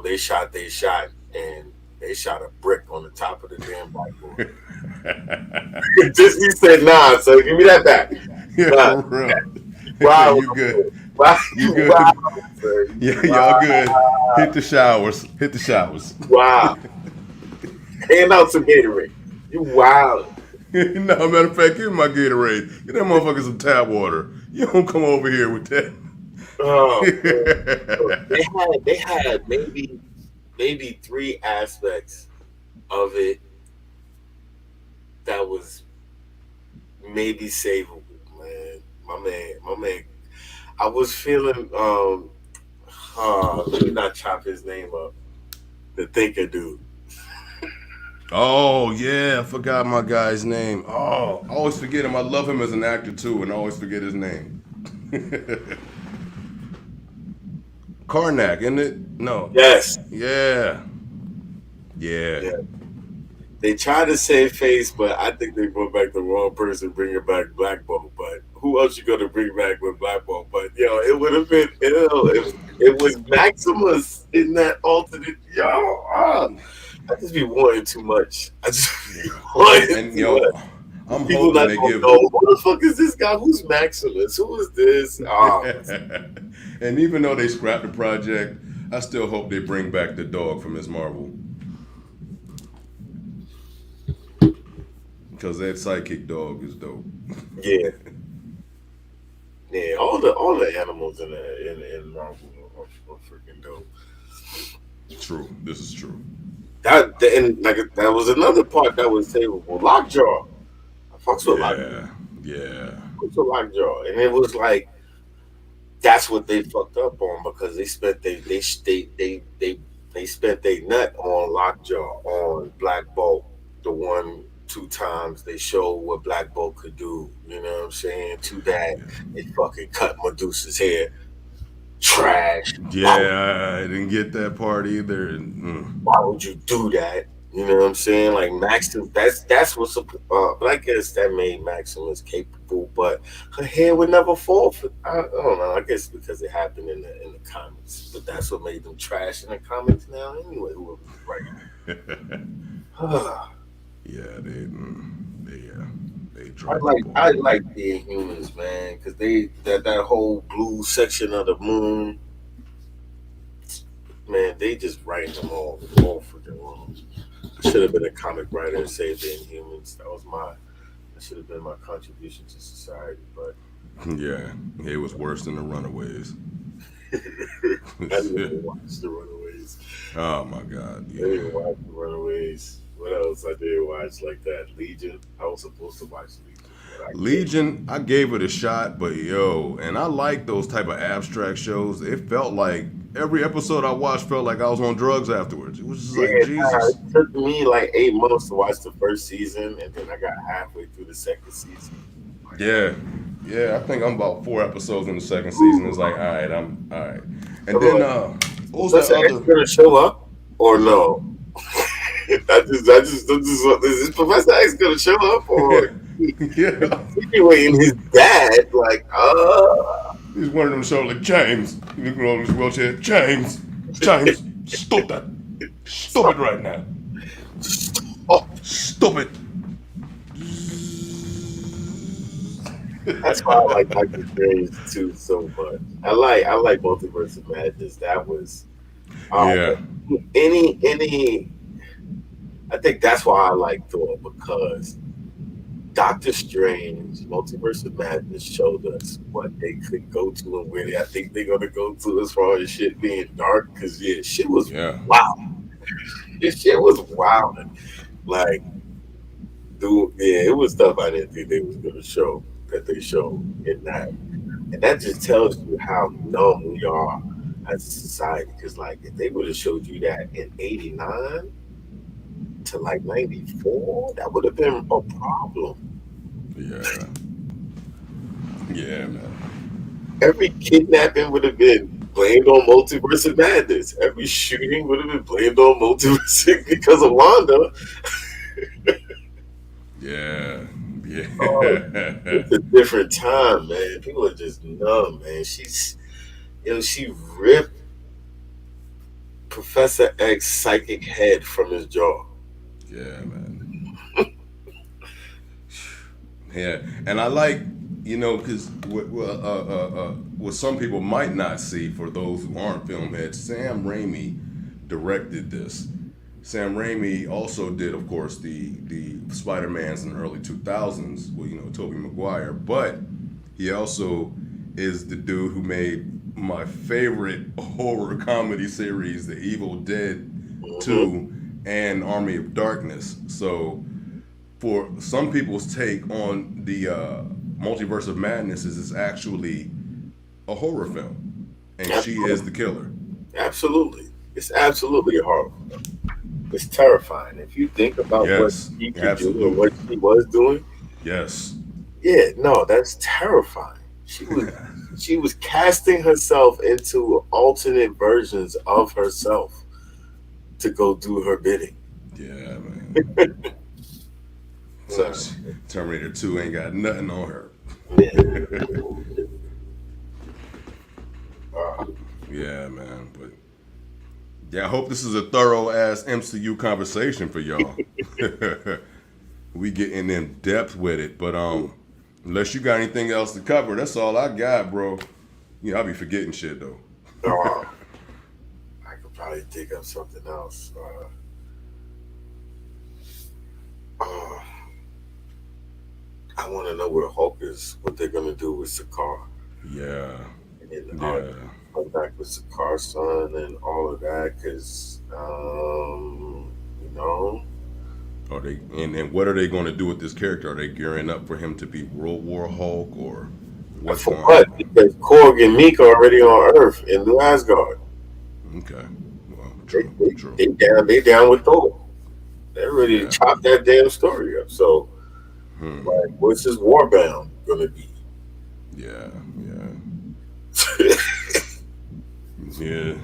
they shot they shot and they shot a brick on the top of the damn blackboard. Disney said, "Nah, so give me that back." yeah, Nah, for real. They say wow, you good, wow, you wow, good. sir, Yeah, y'all wow, good. Hit the showers. Hit the showers. wow. Hand out some Gatorade. You wild. No, matter of fact, give me my Gatorade. Get that motherfucker some tap water. You don't come over here with that. Oh man. Look, they had maybe three aspects of it that was maybe savable, man. My man. I was feeling let me not chop his name up. The thinker dude. Oh yeah, I forgot my guy's name. Oh, I always forget him. I love him as an actor too, and I always forget his name. Karnak, isn't it? No. Yes. Yeah. Yeah. Yeah. They tried to save face, but I think they brought back the wrong person bringing back Black Bolt. But who else you gonna bring back with Black Bolt? But it would have been if it was Maximus in that alternate. I just be wanting too much. I just be wanting And too much. I'm People hoping not they gonna give. know who the fuck is this guy? Who's Maximus? Who is this? And even though they scrapped the project, I still hope they bring back the dog from Miss Marvel because that psychic dog is dope. Yeah, yeah. All the animals in Marvel are freaking dope. True, this is true. And like that was another part that was savable. Lockjaw. I fucks with Lockjaw. Yeah, yeah, Fucks with Lockjaw, and it was like that's what they fucked up on because they spent their nut on Lockjaw on Black Bolt the 1-2 times they showed what Black Bolt could do. You know what I'm saying? Too bad they fucking cut Medusa's hair. Trash. Why would, yeah. I didn't get that part either. why would you do that? You know what I'm saying? Like Maxim, that's what's but I guess that made Maximus capable, but her hair would never fall. I don't know. I guess because it happened in the comics, but that's what made them trash in the comics now. Anyway, whoever was writing it. Yeah, they they I dropped the like I ball. like the Inhumans, man, because they that whole blue section of the moon, man, they just writing them all freaking wrong. I should have been a comic writer and saved the Inhumans. That should have been my contribution to society, but Yeah, it was worse than the Runaways. I didn't even watch the Runaways. Oh my God, I didn't yeah. even watch the Runaways. What else I did watch like that? Legion. I was supposed to watch Legion, but I couldn't. Legion, I gave it a shot, but yo, and I like those type of abstract shows. It felt like every episode I watched felt like I was on drugs afterwards. It was just like Yeah, nah, it Jesus. took me like 8 months to watch the first season, and then I got halfway through the second season. Like, Yeah, yeah. I think I'm about 4 episodes in the second season. It's like, ooh. all right, I'm all right. And I'm then like, what was that Professor X other? gonna show up or What's that? no? Is Professor X gonna show up or he Yeah. insinuating his dad? Like, He's one of them shows like James. You look on his wheelchair. James, James, stop that. Stop it stop, right now. stop. Stop it. That's why I like Doctor Strange too so much. I like Multiverse of Madness. That was Yeah, any. I think that's why I like Thor because Doctor Strange, Multiverse of Madness showed us what they could go to and where I think they're gonna go to as far as shit being dark. Cause yeah, shit was yeah, wow. This shit was wild. Like, dude, yeah, it was stuff I didn't think they was gonna show that they showed in that, and that just tells you how numb we are as a society. Cause like, if they would have showed you that in '89 to like '94, that would have been a problem. yeah, yeah, man. Every kidnapping would have been blamed on Multiverse of Madness. Every shooting would have been blamed on Multiverse because of Wanda. Yeah, Oh, yeah, it's a different time, man. People are just numb, man. She ripped Professor X's psychic head from his jaw. yeah, man. Yeah, and I like, because what some people might not see, for those who aren't film heads, Sam Raimi directed this. Sam Raimi also did, of course, the Spider Mans in the early 2000s. Well, Tobey Maguire, but he also is the dude who made my favorite horror comedy series, The Evil Dead Hmm. 2 and Army of Darkness. So for some people's take on the Multiverse of Madness is it's actually a horror film, and she is Absolutely. the killer. Absolutely. It's absolutely a horror. It's terrifying. If you think about what Yes, he could do and what absolutely. she was doing, Yes. yeah, no, that's terrifying. She was casting herself into alternate versions of herself to go do her bidding. Yeah, man. Uh, Such Terminator 2 ain't got nothing on her. yeah, uh, Yeah, man. But yeah, I hope this is a thorough ass MCU conversation for y'all. We getting in depth with it, but unless you got anything else to cover, that's all I got, bro. I'll be forgetting shit though. uh, I could probably think of something else. Uh, I want to know where Hulk is, what they're gonna do with Sakaar, Yeah, and then yeah. come back with Sakaar's son and all of that, because you know, Are they and what are they going to do with this character? Are they gearing up for him to be World War Hulk, or what's for going what? on? Because Korg and Meek are already on Earth in New Asgard. Okay, well, They true, they, true. they down with Thor. They're ready to Yeah. chop that damn story up. So, like, what's his Warbound gonna be? Yeah, yeah, yeah.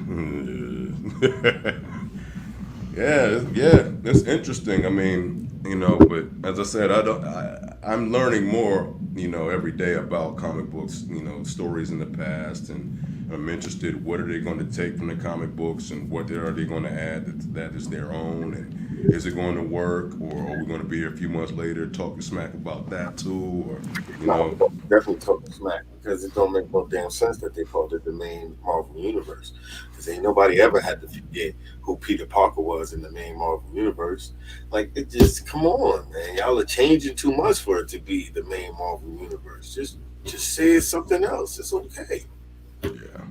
Yeah, it's interesting. I mean, but as I said, I'm learning more, every day about comic books, stories in the past, and I'm interested. What are they going to take from the comic books, and what are they going to add that is their own, and is it going to work, or are we going to be here a few months later talking smack about that too, or you No, know, definitely talking smack because it don't make no damn sense that they called it the main Marvel universe. Because ain't nobody ever had to forget who Peter Parker was in the main Marvel universe. Like it just come on, man. Y'all are changing too much for it to be the main Marvel universe. Just say it's something else. It's okay. yeah.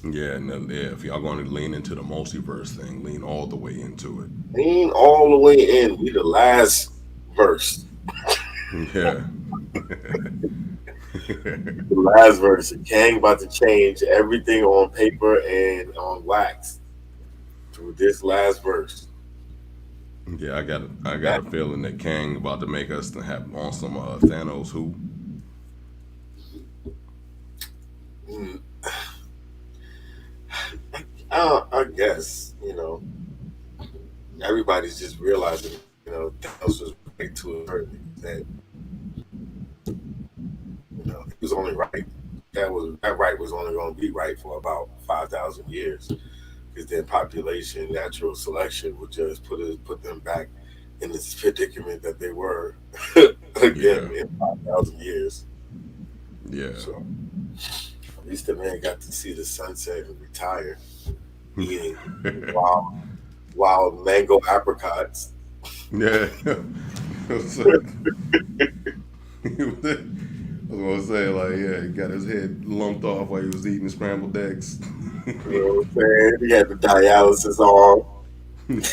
Yeah, and then, yeah, if y'all going to lean into the multiverse thing, lean all the way into it. Lean all the way in. We the last verse. Yeah. The last verse. Kang about to change everything on paper and on wax through this last verse. Yeah, I got That a feeling that Kang about to make us to have on some Thanos who. mm, I guess everybody's just realizing Thanos was right to a certain extent. He was only right. That right was only going to be right for about 5,000 years, because then population, natural selection would just put them back in this predicament that they were Yeah, again in 5,000 years. yeah, So at least the man got to see the sunset and retire, eating wild wild mango apricots. yeah. So, I was gonna say like, yeah, he got his head lumped off while he was eating scrambled eggs. You know what I'm saying? He had the dialysis on.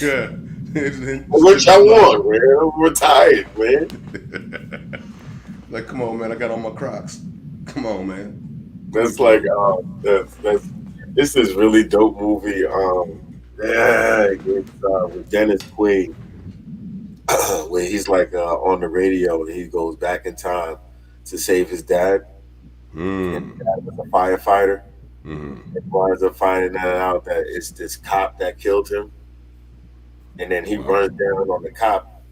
Yeah, and What sitting there y'all like, want, man? I'm retired, man. like, come on, man, I got on my Crocs. Come on, man, give me That's like two. that's this is really dope movie. Yeah, it's with Dennis Quaid, where he's like on the radio and he goes back in time to save his dad, and his Hmm. dad was a firefighter. Hmm. And winds up finding out that it's this cop that killed him, and then he Wow. runs down on the cop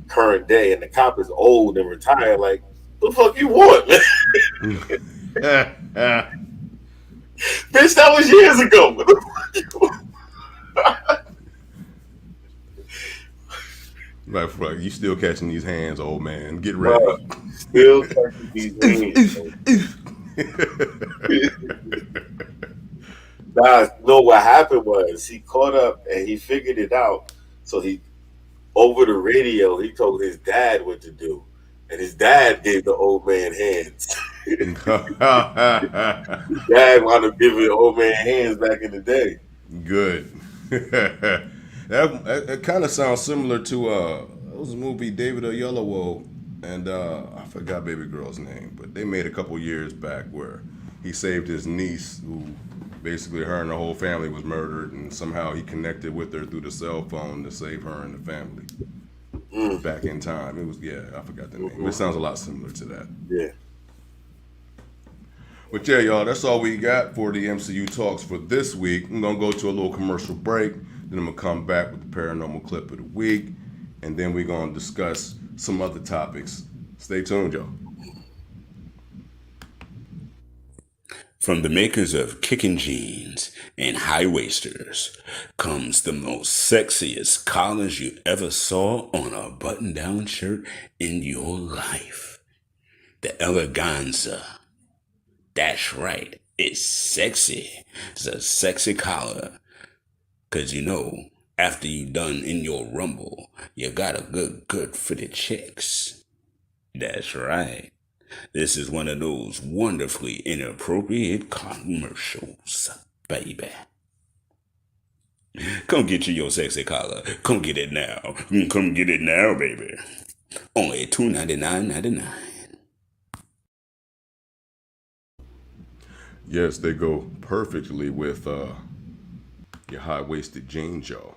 current day, and the cop is old and retired. Like, the fuck you want, man? Bitch, that was years ago. What the fuck you want? Like, fuck, you still catching these hands, old man. Get Bruh, ready. still touching these hands. Guys, no, what happened was he caught up and he figured it out. So he, over the radio, he told his dad what to do. And his dad gave the old man hands. His dad wound up giving the old man hands back in the day. Good. That kind of sounds similar to it was a movie David Oyelowo and I forgot baby girl's name, but they made a couple years back where he saved his niece, who basically her and the whole family was murdered, and somehow he connected with her through the cell phone to save her and the family Mm, back in time. It was, yeah, I forgot the name. It mhm. sounds a lot similar to that. Yeah. But yeah, y'all, that's all we got for the MCU talks for this week. I'm gonna go to a little commercial break, then I'm gonna come back with the paranormal clip of the week, and then we're gonna discuss some other topics. Stay tuned, y'all. From the makers of kickin' jeans and high waisters comes the most sexiest collars you ever saw on a button down shirt in your life. The eleganza. That's right, it's sexy. It's a sexy collar. 'Cause after you done in your rumble, you got a good for the chicks. That's right. This is one of those wonderfully inappropriate commercials, baby. Come get you your sexy collar. Come get it now. Come get it now, baby. Only $299.99. Yes, they go perfectly with your high waisted jeans, y'all.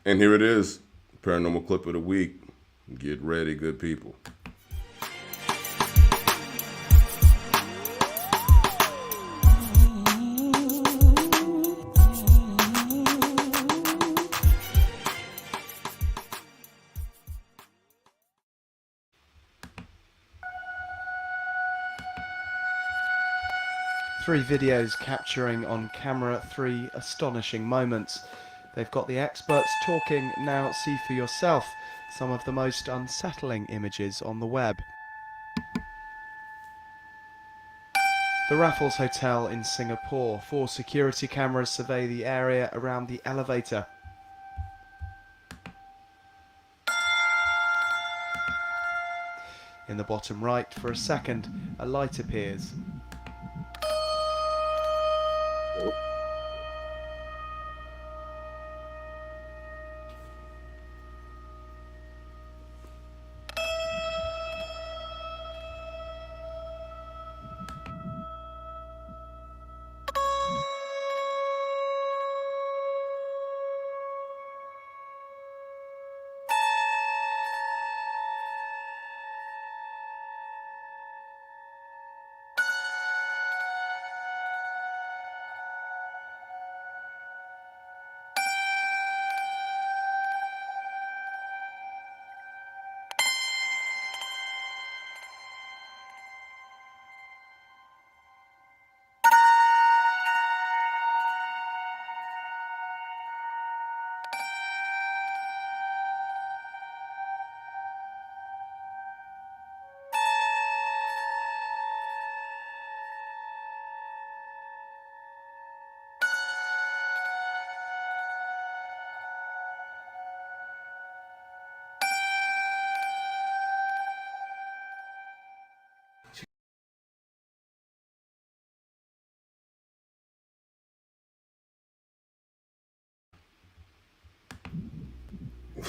And here it is, paranormal clip of the week. Get ready, good people. 3 videos capturing on camera 3 astonishing moments. They've got the experts talking. Now see for yourself some of the most unsettling images on the web. The Raffles Hotel in Singapore. 4 security cameras survey the area around the elevator. In the bottom right, for a second, a light appears.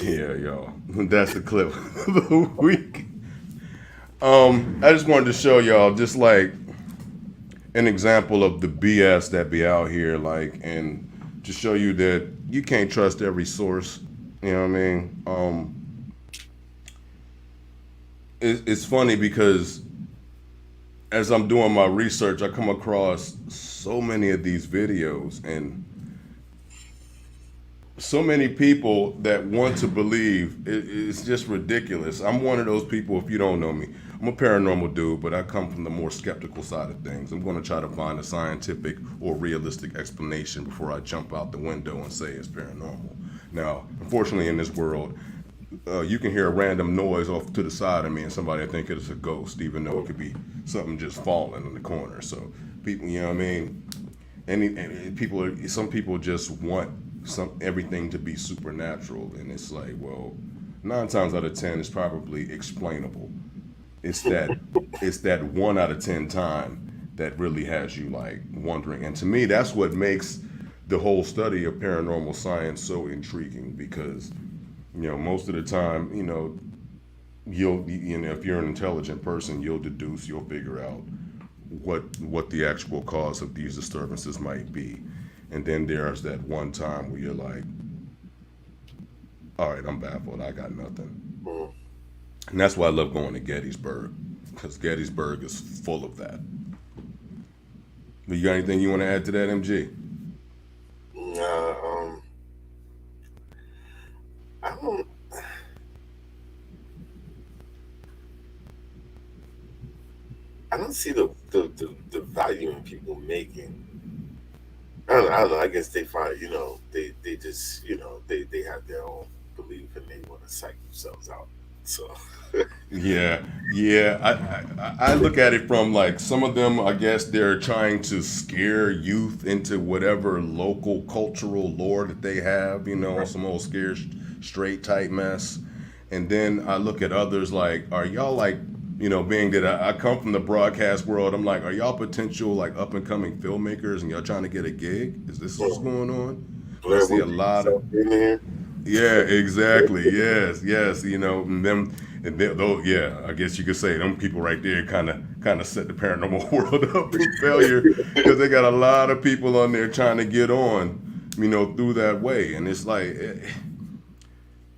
Yeah, y'all. That's the clip of the week. I just wanted to show y'all just like an example of the BS that be out here, like, and to show you that you can't trust every source. You know what I mean? It's funny because as I'm doing my research, I come across so many of these videos and so many people that want to believe it's just ridiculous. I'm one of those people, if you don't know me, I'm a paranormal dude, but I come from the more skeptical side of things. I'm going to try to find a scientific or realistic explanation before I jump out the window and say it's paranormal. Now, unfortunately in this world, you can hear a random noise off to the side of me and somebody think it's a ghost, even though it could be something just falling in the corner. So people, you know what I mean? And people, some people just want everything to be supernatural, and it's like, well, 9 times out of 10 it's probably explainable. It's that it's that 1 out of 10 time that really has you like wondering. And to me, that's what makes the whole study of paranormal science so intriguing because, most of the time, if you're an intelligent person, you'll deduce, you'll figure out what the actual cause of these disturbances might be. And then there's that one time where you're like, all right, I'm baffled. I got nothing. And that's why I love going to Gettysburg, because Gettysburg is full of that. But you got anything you want to add to that, MG? I don't. I don't see the value in people making. I don't know. I guess they find, they just, they have their own belief and they want to psych themselves out. So, Yeah, yeah. I look at it from like some of them. I guess they're trying to scare youth into whatever local cultural lore that they have. Some old scared straight type mess. And then I look at others like, are y'all like, being that I come from the broadcast world, I'm like, are y'all potential like up and coming filmmakers and y'all trying to get a gig? Is this what's going on? But I Blair see a Witch lot of. yourself in here. Yeah, exactly. Yes, yes. And them, and though, yeah, I guess you could say them people right there kind of set the paranormal world up for failure because they got a lot of people on there trying to get on, through that way, and it's like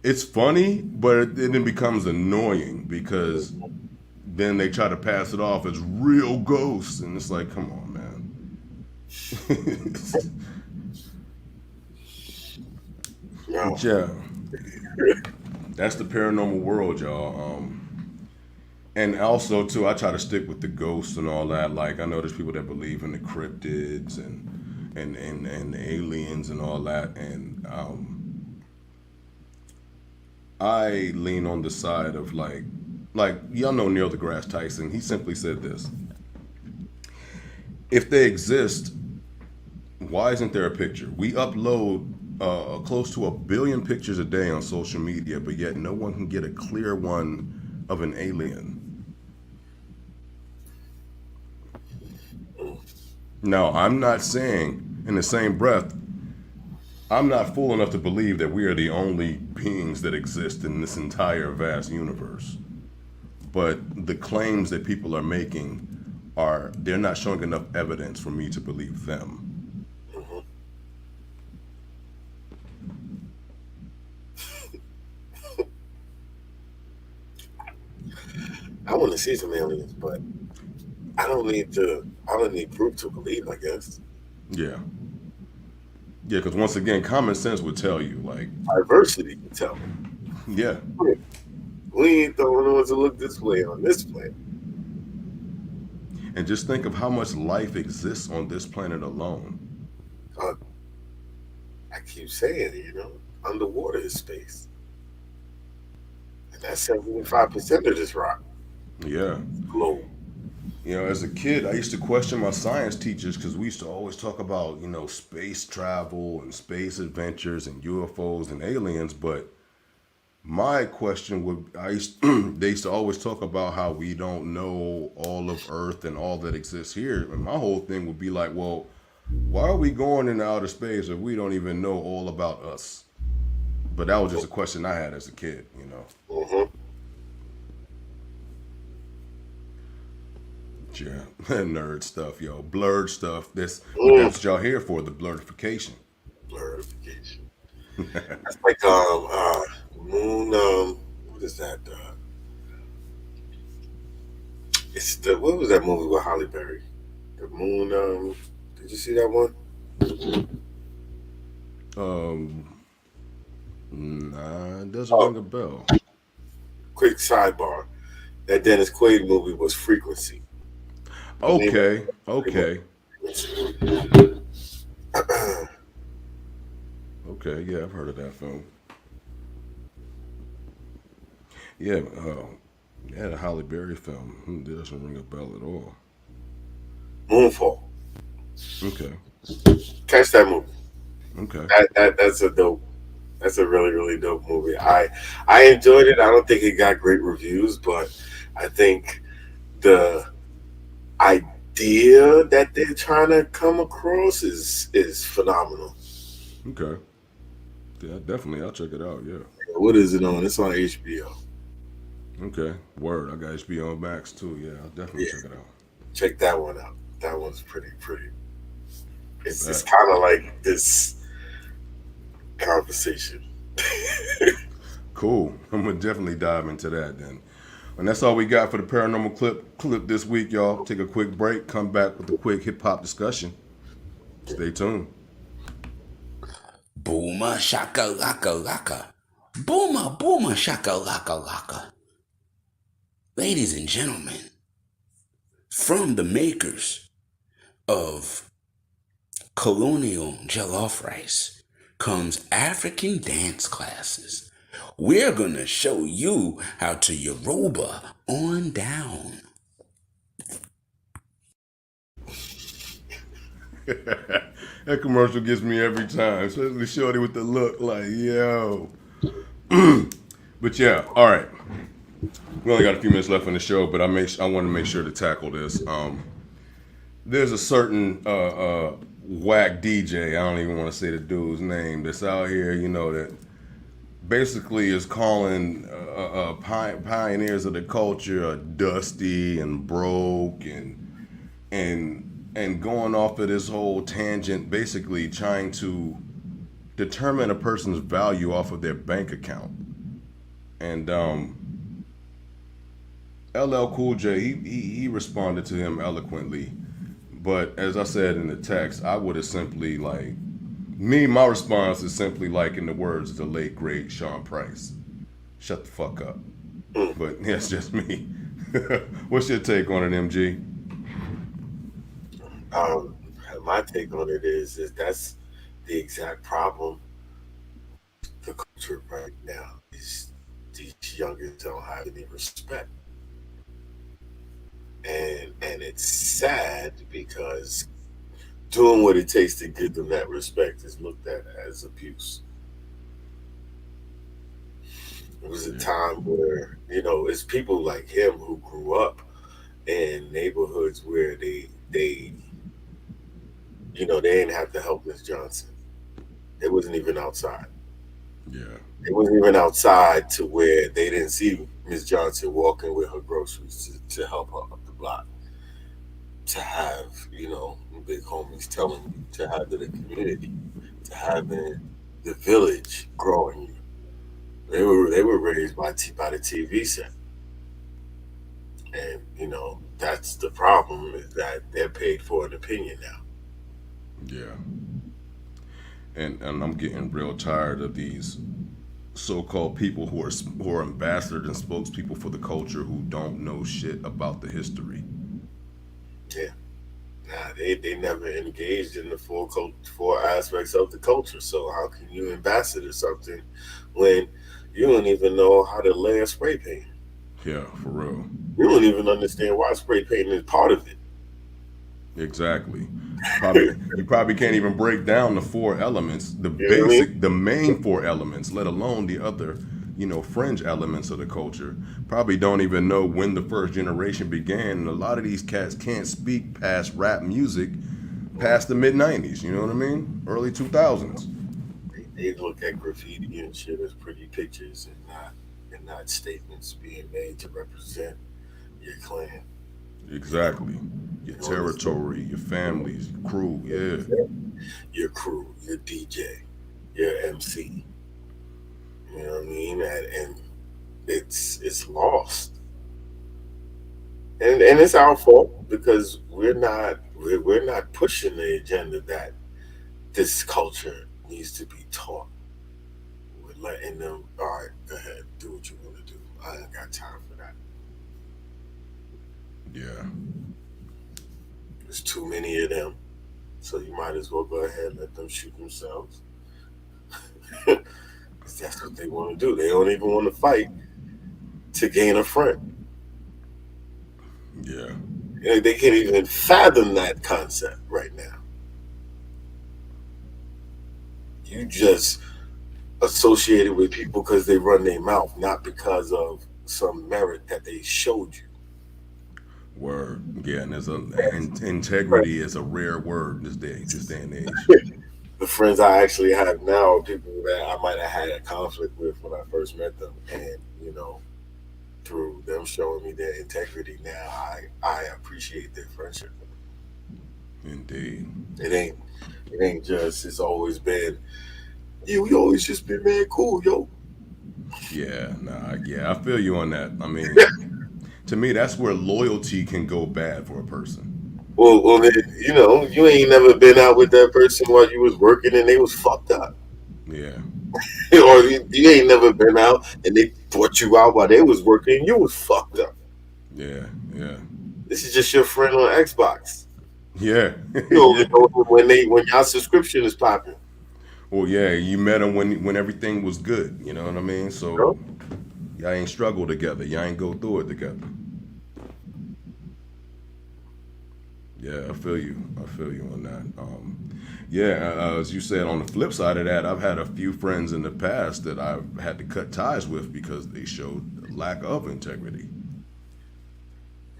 it's funny, but it then becomes annoying because then they try to pass it off as real ghosts, and it's like, come on, man. No. But yeah, that's the paranormal world, y'all. And also too, I try to stick with the ghosts and all that. Like I know there's people that believe in the cryptids and aliens and all that, and I lean on the side of like y'all know Neil deGrasse Tyson. He simply said this: if they exist, why isn't there a picture? We upload close to 1 billion pictures a day on social media, but yet no one can get a clear one of an alien. Now, I'm not saying in the same breath, I'm not fool enough to believe that we are the only beings that exist in this entire vast universe. But the claims that people are making they're not showing enough evidence for me to believe them. Mhm. I want to see some aliens, but I don't need proof to believe, I guess. Yeah. Yeah, because once again, common sense would tell you, like, Diversity can tell me. yeah. We ain't the only ones that look this way on this planet. And just think of how much life exists on this planet alone. Uh, I keep saying, underwater is space. And that's 75% of this rock Yeah. globe. You know, as a kid, I used to question my science teachers because we used to always talk about, space travel and space adventures and UFOs and aliens. But my question would, they used to always talk about how we don't know all of Earth and all that exists here. And my whole thing would be like, well, why are we going into outer space if we don't even know all about us? But that was just a question I had as a kid. Mm-hmm. Yeah, nerd stuff, yo, blurred stuff. But Mm. that's what y'all here for, the blurdification. Blerdification. That's like moon. What is that? It's the what was that movie with Holly Berry? The moon. Did you see that one? Um, nah, it doesn't Oh, ring a bell. quick sidebar. That Dennis Quaid movie was Frequency. The name of Okay, the movie okay, was Frequency. okay. Yeah, I've heard of that film. Yeah, yeah, the Halle Berry film. It doesn't ring a bell at all. Moonfall. Okay, Catch that movie. okay. That's a dope. That's a really really dope movie. I enjoyed it. I don't think it got great reviews, but I think the idea that they're trying to come across is phenomenal. Okay. Yeah, definitely. I'll check it out. Yeah. What is it on? It's on HBO. Okay. Word. I got HBO Max too. Yeah, I'll definitely Yeah, check it out. check that one out. That one's pretty. It's Bet. kind of like this conversation. Cool. I'm gonna definitely dive into that then. And that's all we got for the paranormal clip this week, y'all. Take a quick break. Come back with a quick hip hop discussion. Stay tuned. Boomer shaka laka laka. Boomer boomer shaka laka laka. Ladies and gentlemen, from the makers of colonial jollof rice comes African dance classes. We're gonna show you how to Yoruba on down. That commercial gets me every time, especially Shorty with the look like, yo. But yeah, all right. We only got a few minutes left in the show, but I want to make sure to tackle this. There's a certain whack DJ. I don't even want to say the dude's name. That's out here, that basically is calling pioneers of the culture dusty and broke and going off of this whole tangent, basically trying to determine a person's value off of their bank account. And LL Cool J, he responded to him eloquently, but as I said in the text, I would have simply my response is simply like in the words of the late great Sean Price, shut the fuck up. Mm. But yeah, it's just me. What's your take on it, MG? Um, my take on it is that's the exact problem the culture right now is these youngins don't have any respect. And it's sad because doing what it takes to give them that respect is looked at as abuse. It was a Yeah, time where, it's people like him who grew up in neighborhoods where they didn't have to help Miss Johnson. They wasn't even outside. yeah, They wasn't even outside to where they didn't see Miss Johnson walking with her groceries to help her up the block. To have, big homies telling you, to have the community, to having the village growing you. They were raised by the TV set, and that's the problem is that they're paid for an opinion now. yeah. And I'm getting real tired of these so-called people who are ambassadors and spokespeople for the culture who don't know shit about the history. Yeah, nah, they never engaged in the four aspects of the culture. So how can you ambassador something when you don't even know how to lay a spray paint? Yeah, for real. You don't even understand why spray painting is part of it. Exactly. You probably can't even break down the four elements, You know what I mean? the main four elements, let alone the other, fringe elements of the culture. Probably don't even know when the first generation began. And a lot of these cats can't speak past rap music past the mid 90s, you know what I mean? Early 2000s. They look at graffiti and shit as pretty pictures and not statements being made to represent your clan. Exactly. Your You understand? territory, your families, your crew, yeah. Your crew, your DJ, your MC. You know what I mean? And it's lost, and it's our fault because we're not pushing the agenda that this culture needs to be taught. We're letting them. All right, go ahead, do what you want to do. I ain't got time for that. Yeah. There's too many of them, so you might as well go ahead and let them shoot themselves. Because that's what they want to do. They don't even want to fight to gain a friend. Yeah. They can't even fathom that concept right now. You just associated with people because they run their mouth, not because of some merit that they showed you. Word. Yeah, and integrity is a rare word this day and age. The friends I actually have now are people that I might have had a conflict with when I first met them, and through them showing me their integrity now, I appreciate their friendship. Indeed. It ain't it ain't just it's always been yeah, we always just been man cool, yo. Yeah, nah, yeah, I feel you on that. I mean, to me, that's where loyalty can go bad for a person. Well, then, you ain't never been out with that person while you was working and they was fucked up, Yeah, or you ain't never been out and they brought you out while they was working and you was fucked up. yeah, yeah, This is just your friend on Xbox. yeah, You only yeah. know them when your subscription is popping. Well, yeah, you met him when everything was good. You know what I mean? You So know? y'all ain't struggle together. Y'all ain't go through it together. Yeah, I feel you. I feel you on that. Yeah, as you said, on the flip side of that, I've had a few friends in the past that I've had to cut ties with because they showed a lack of integrity.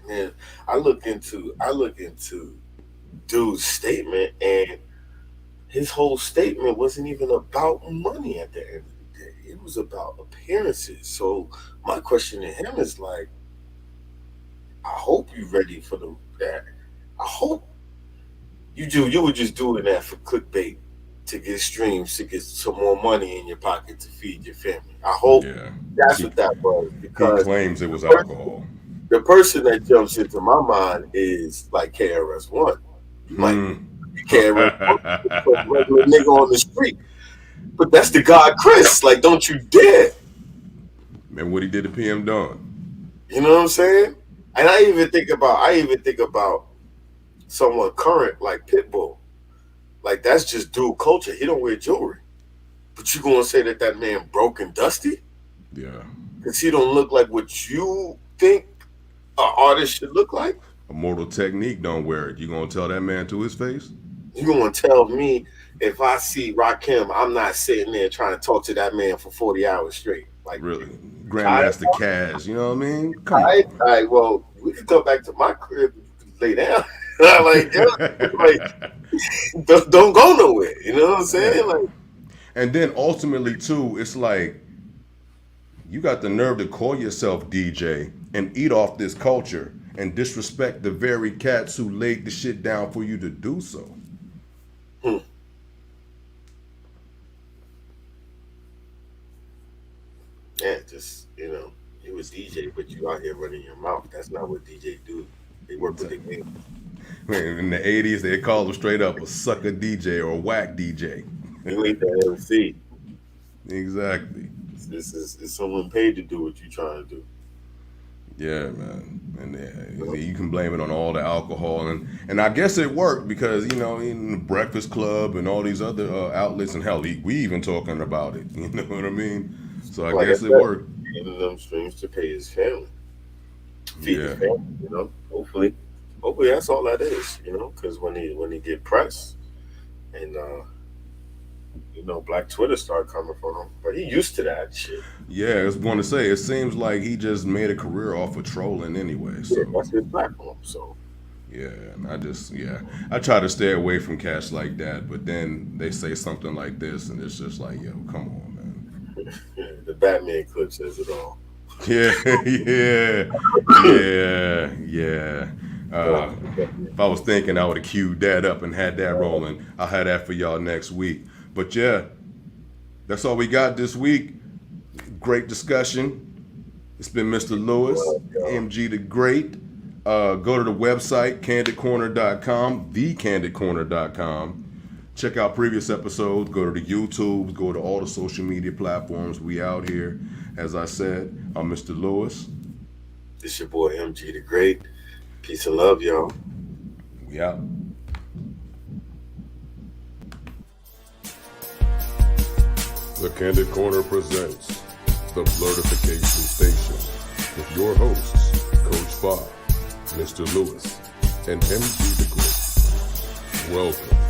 Man, I look into dude's statement, and his whole statement wasn't even about money at the end of the day. It was about appearances. So my question to him is like, I hope you're ready for that. I hope you were just doing that for clickbait to get streams, to get some more money in your pocket to feed your family. I hope Yeah, that's he what that was he because claims it the was person, alcohol. the person that jumps into my mind is like KRS-One. You might Hmm. be KRS-One, a regular nigga on the street, but that's the God Chris. Like, don't you dare. And what he did to PM Dawn. You know what I'm saying? And I even think about someone current like Pitbull. Like that's just dude culture. He don't wear jewelry, but you gonna say that that man broke and dusty Yeah. because he don't look like what you think an artist should look like? Immortal Technique don't wear it. You gonna tell that man to his face? You gonna tell me if I see Rakim, I'm not sitting there trying to talk to that man for 40 hours straight? Like, Really? tired? Grandmaster Caz, you know what I mean? All Come right, on. all right. Well, we can come back to my crib, lay down. Like, yeah, like don't go nowhere. You know what I'm saying? Yeah. Like, And then ultimately too, it's like you got the nerve to call yourself DJ and eat off this culture and disrespect the very cats who laid the shit down for you to do so. hmm, yeah, just you was DJ, but you out here running your mouth. That's not what DJ do. They work with their wings. In the 80s, they called him straight up a sucker DJ or a whack DJ. You ain't the MC. Exactly. This is someone paid to do what you trying to do. Yeah, man. And You know? you can blame it on all the alcohol. And I guess it worked because, in the Breakfast Club and all these other outlets, and hell, we even talking about it. You know what I mean? So I Like I guess it said, worked. getting them streams to pay his family, feed the Yeah. family. Hopefully that's all that is. Because when he get pressed and Black Twitter started coming for him, but he used to that shit. Yeah, I was going to say, it seems like he just made a career off of trolling anyway. Yeah, So, that's his platform. So yeah, and I try to stay away from cats like that, but then they say something like this, and it's just like, yo, come on, man. the Batman clip says it all. Yeah, yeah. If I was thinking, I would have queued that up and had that rolling. I'll have that for y'all next week. But yeah, that's all we got this week. Great discussion. It's been Mr. Lewis, MG the Great. Go to the website, candidcorner.com, thecandidcorner.com. Check out previous episodes. Go to the YouTube. Go to all the social media platforms. We out here. As I said, I'm Mr. Lewis. It's your boy MG the Great. Peace and love, y'all. We out. The Candid Corner presents the Blerdification Station with your hosts, Coach Bob, Mr. Lewis, and MG the Great. Welcome.